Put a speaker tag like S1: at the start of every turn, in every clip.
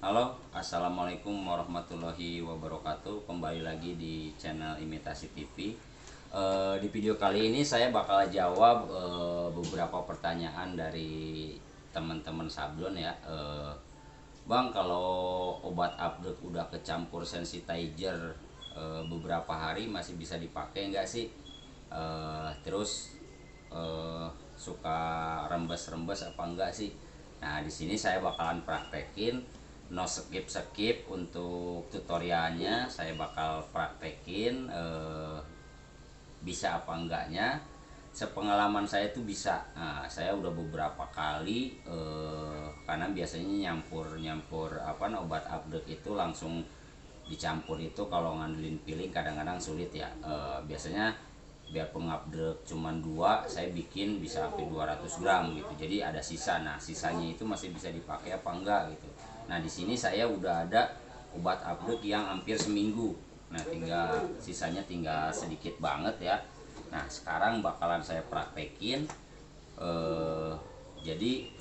S1: Halo, assalamualaikum warahmatullahi wabarakatuh. Kembali lagi di channel Imitasi TV. Di video kali ini saya bakal jawab beberapa pertanyaan dari teman-teman sablon ya. Bang, kalau obat update udah kecampur sensitizer beberapa hari masih bisa dipakai nggak sih? Terus suka rembes-rembes apa enggak sih? Nah, di sini saya bakalan praktekin, no skip skip untuk tutorialnya. Saya bakal praktekin bisa apa enggaknya. Sepengalaman saya tuh bisa. Nah, saya udah beberapa kali karena biasanya nyampur apa obat update itu langsung dicampur itu. Kalau ngandelin piling kadang-kadang sulit ya. Biasanya biar pengupdate cuman 2, saya bikin bisa sampai 200 gram gitu, jadi ada sisa. Nah, sisanya itu masih bisa dipakai apa enggak gitu. Nah, di sini saya udah ada obat update yang hampir seminggu. Nah, tinggal sisanya tinggal sedikit banget ya. Nah, sekarang bakalan saya praktekin. Jadi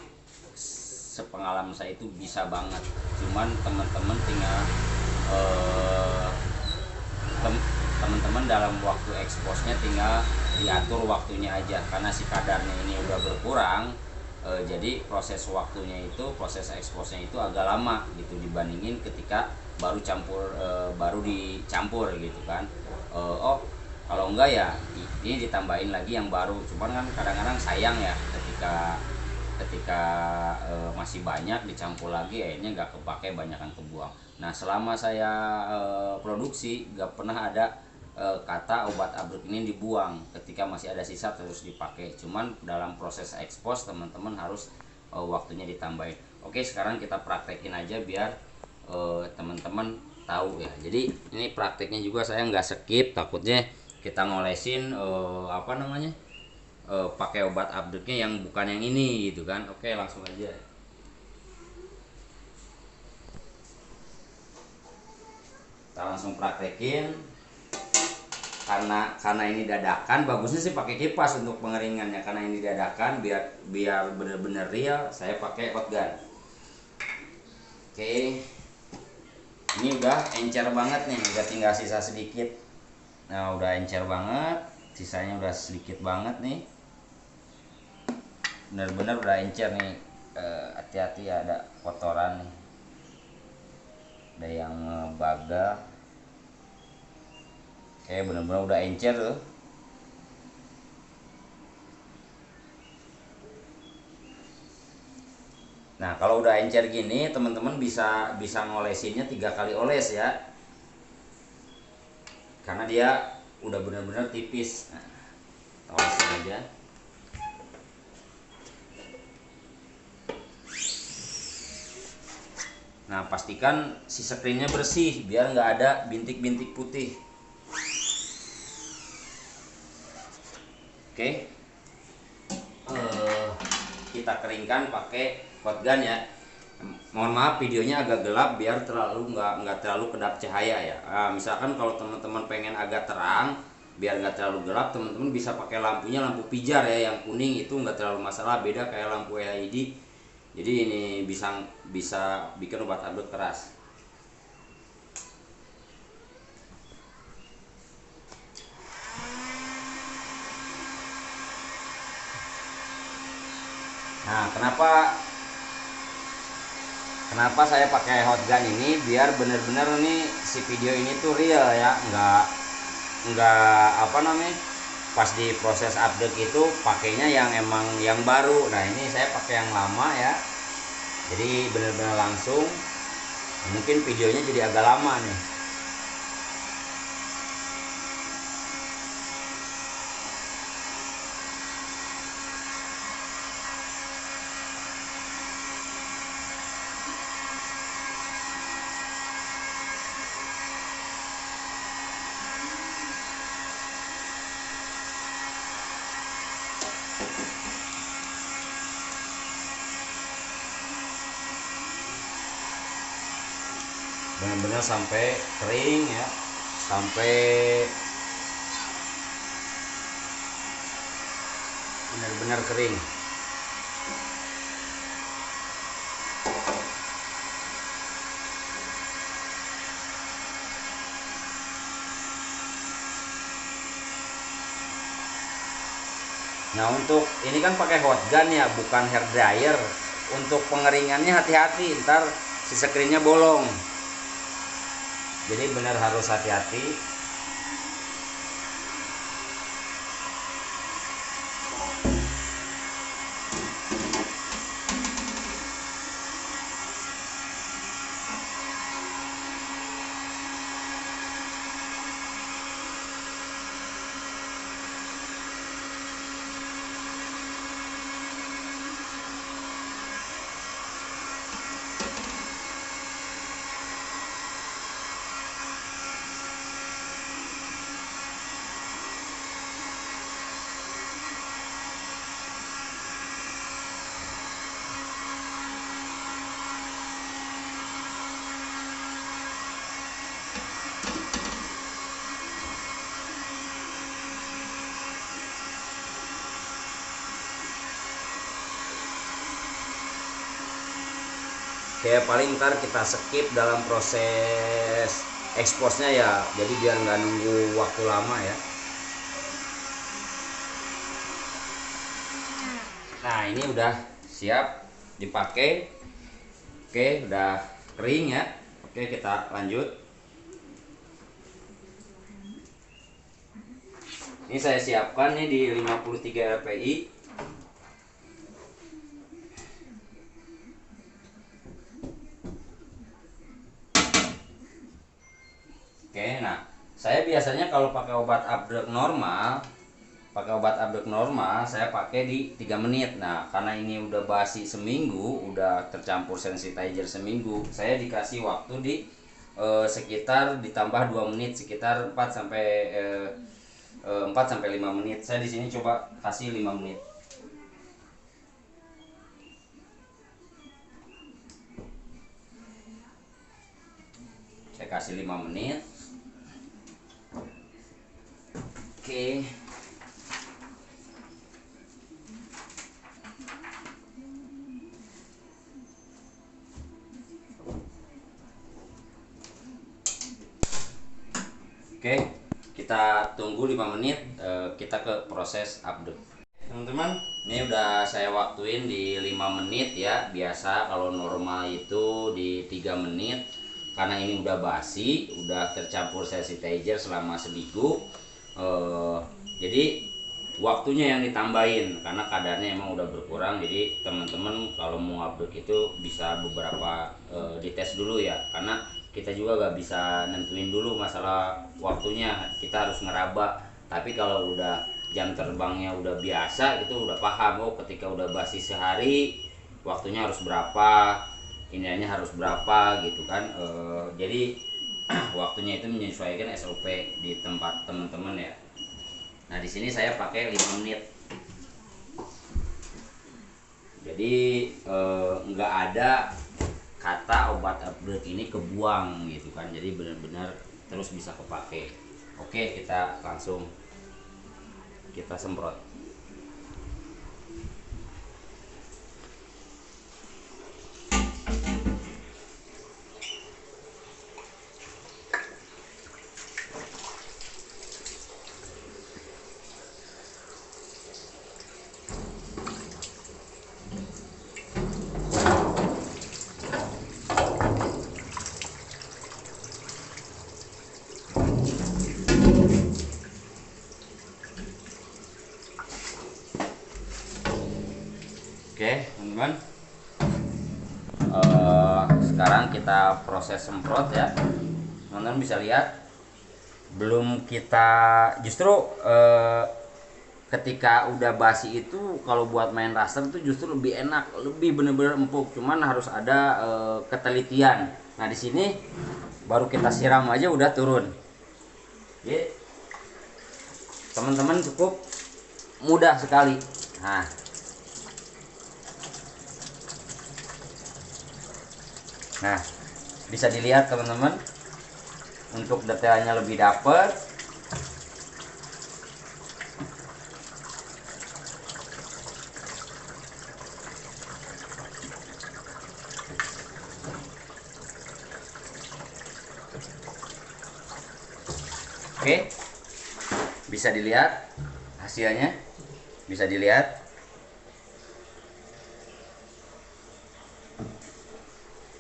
S1: sepengalaman saya itu bisa banget, cuman teman-teman tinggal teman-teman dalam waktu eksposnya tinggal diatur waktunya aja, karena si kadarnya ini udah berkurang. Jadi proses waktunya itu, proses eksposnya itu agak lama gitu dibandingin ketika baru dicampur gitu kan. Oh, kalau enggak ya ini ditambahin lagi yang baru. Cuman kan kadang-kadang sayang ya, ketika ketika masih banyak dicampur lagi akhirnya nggak kepake, banyakan kebuang. Nah, selama saya produksi nggak pernah ada kata obat abruk ini dibuang. Ketika masih ada sisa terus dipakai. Cuman dalam proses ekspos teman-teman harus waktunya ditambahin. Oke, sekarang kita praktekin aja biar teman-teman tahu ya. Jadi ini prakteknya juga saya nggak skip, takutnya kita ngolesin apa namanya pakai obat update-nya yang bukan yang ini gitu kan. Oke, langsung aja. Kita langsung praktekin. Karena ini dadakan, bagusnya sih pakai kipas untuk pengeringannya. Karena ini dadakan, biar bener-bener real, saya pakai hot gun. Oke, ini udah encer banget nih, udah tinggal sisa sedikit. Nah, udah encer banget, sisanya udah sedikit banget nih, bener-bener udah encer nih. Hati-hati ada kotoran nih, ada yang bagal. Oke, bener-bener udah encer tuh. Nah, kalau udah encer gini, teman-teman bisa ngolesinnya 3 kali oles ya, karena dia udah bener-bener tipis. Nah, olesin aja. Nah, pastikan si screennya bersih biar nggak ada bintik-bintik putih. Oke, kita keringkan pakai hot gun ya. Mohon maaf videonya agak gelap biar nggak terlalu kedap cahaya ya. Misalkan kalau teman-teman pengen agak terang biar nggak terlalu gelap, teman-teman bisa pakai lampunya, lampu pijar ya, yang kuning itu nggak terlalu masalah, beda kayak lampu LED. Jadi ini bisa bikin obat abduk keras. Nah, kenapa saya pakai hot gun ini, biar bener-bener nih si video ini tuh real ya, nggak apa namanya, pas di proses update itu pakainya yang emang yang baru. Nah, ini saya pakai yang lama ya, jadi bener-bener langsung. Mungkin videonya jadi agak lama nih. Benar-benar sampai kering ya, sampai benar-benar kering. Nah untuk ini kan pakai hot gun ya, bukan hair dryer. Untuk pengeringannya hati-hati, ntar si screennya bolong. Jadi benar harus hati-hati. Kayak paling ntar kita skip dalam proses exposnya ya, jadi biar nggak nunggu waktu lama ya. Nah ini udah siap dipakai. Oke, udah kering ya. Oke, kita lanjut. Ini saya siapkan nih di 53 LPI. Oke, nah saya biasanya kalau pakai obat abdek normal, saya pakai di 3 menit. Nah karena ini udah basi seminggu, udah tercampur sensitizer seminggu, saya dikasih waktu di sekitar ditambah 2 menit, sekitar 4 sampai 5 menit. Saya di sini coba kasih 5 menit. Saya kasih 5 menit. Oke. Oke, kita tunggu 5 menit, kita ke proses update. Teman-teman, ini udah saya waktuin di 5 menit ya. Biasa kalau normal itu di 3 menit. Karena ini udah basi, udah tercampur sensitizer selama seminggu. Jadi waktunya yang ditambahin karena kadarnya emang udah berkurang. Jadi teman-teman kalau mau update itu bisa beberapa dites dulu ya, karena kita juga gak bisa nentuin dulu masalah waktunya, kita harus ngeraba. Tapi kalau udah jam terbangnya udah biasa gitu, udah paham, oh ketika udah basi sehari waktunya harus berapa, ininya harus berapa gitu kan. Jadi waktunya itu menyesuaikan SOP di tempat teman-teman ya. Nah di sini saya pakai 5 menit. Jadi nggak ada kata obat upgrade ini kebuang gitu kan, jadi benar-benar terus bisa kepake. Oke, kita langsung kita semprot. Oke teman-teman, sekarang kita proses semprot ya. Teman-teman bisa lihat belum kita, justru ketika udah basi itu kalau buat main raster itu justru lebih enak, lebih bener-bener empuk. Cuman harus ada ketelitian. Nah di sini baru kita siram aja udah turun. Jadi teman-teman cukup mudah sekali. Nah, bisa dilihat teman-teman, untuk detailnya lebih dapet. Oke, bisa dilihat hasilnya. bisa dilihat.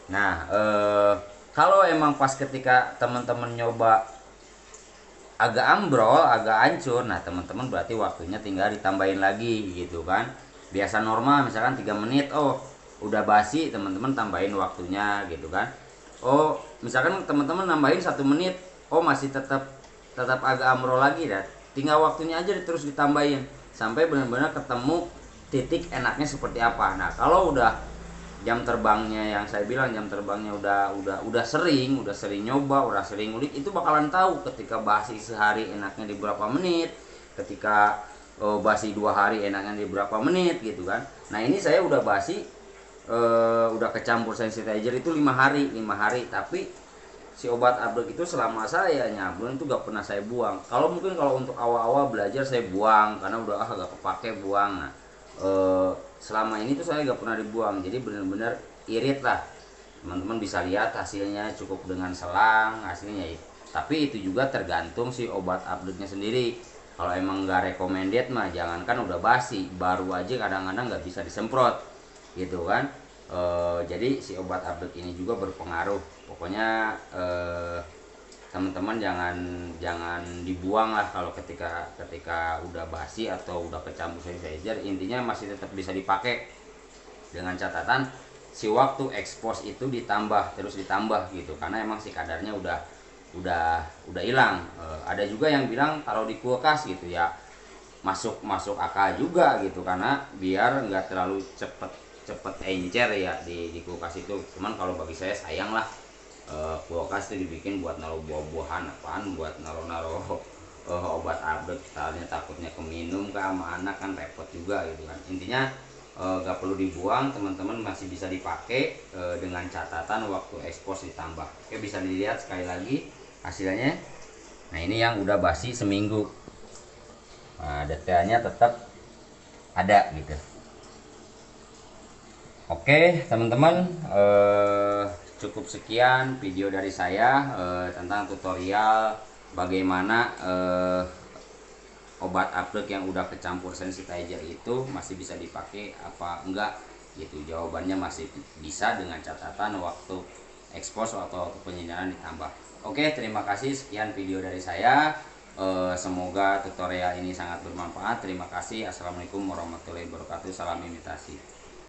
S1: Nah, kalau emang pas ketika teman-teman nyoba agak ambrol, agak hancur, nah teman-teman berarti waktunya tinggal ditambahin lagi gitu kan. Biasa normal misalkan 3 menit, oh udah basi, teman-teman tambahin waktunya gitu kan. Oh, misalkan teman-teman nambahin 1 menit, oh masih tetap tetap agak ambrol lagi, dah tinggal waktunya aja terus ditambahin sampai benar-benar ketemu titik enaknya seperti apa. Nah, kalau udah jam terbangnya, yang saya bilang jam terbangnya udah sering nyoba, udah sering ngulik, itu bakalan tahu ketika basi sehari enaknya di berapa menit, ketika basi 2 hari enaknya di berapa menit gitu kan. Nah, ini saya udah basi, udah kecampur sensitizer itu 5 hari, tapi si obat abrek itu selama saya nyablon itu gak pernah saya buang. Kalau mungkin kalau untuk awal-awal belajar saya buang karena udah gak kepake, buang. Nah, selama ini tuh saya gak pernah dibuang, jadi benar-benar irit lah. Teman-teman bisa lihat hasilnya cukup dengan selang hasilnya. Tapi itu juga tergantung si obat update-nya sendiri. Kalau emang nggak recommended mah jangankan udah basi, baru aja kadang-kadang nggak bisa disemprot gitu kan. Jadi si obat update ini juga berpengaruh. Pokoknya teman-teman jangan dibuang lah kalau ketika udah basi atau udah kecampur sanitizer. Intinya masih tetap bisa dipakai dengan catatan si waktu ekspos itu ditambah terus ditambah gitu, karena emang si kadarnya udah hilang. Ada juga yang bilang taruh di kulkas gitu ya, masuk akal juga gitu, karena biar nggak terlalu cepet encer ya di kulkas itu. Cuman kalau bagi saya sayang lah, kulkas itu dibikin buat naruh buah-buahan, apaan buat naruh obat abrek, soalnya takutnya keminum kan sama anak, kan repot juga gitu kan. Intinya gak perlu dibuang, teman-teman masih bisa dipakai dengan catatan waktu ekspos ditambah. Oke, bisa dilihat sekali lagi hasilnya. Nah, ini yang udah basi seminggu, nah, detailnya tetap ada gitu. Oke teman-teman, cukup sekian video dari saya tentang tutorial bagaimana obat abrek yang udah kecampur sensitizer itu masih bisa dipakai apa enggak gitu. Jawabannya masih bisa dengan catatan waktu ekspos atau waktu penyimpanan ditambah. Oke, terima kasih, sekian video dari saya. Semoga tutorial ini sangat bermanfaat. Terima kasih. Assalamualaikum warahmatullahi wabarakatuh. Salam imitasi.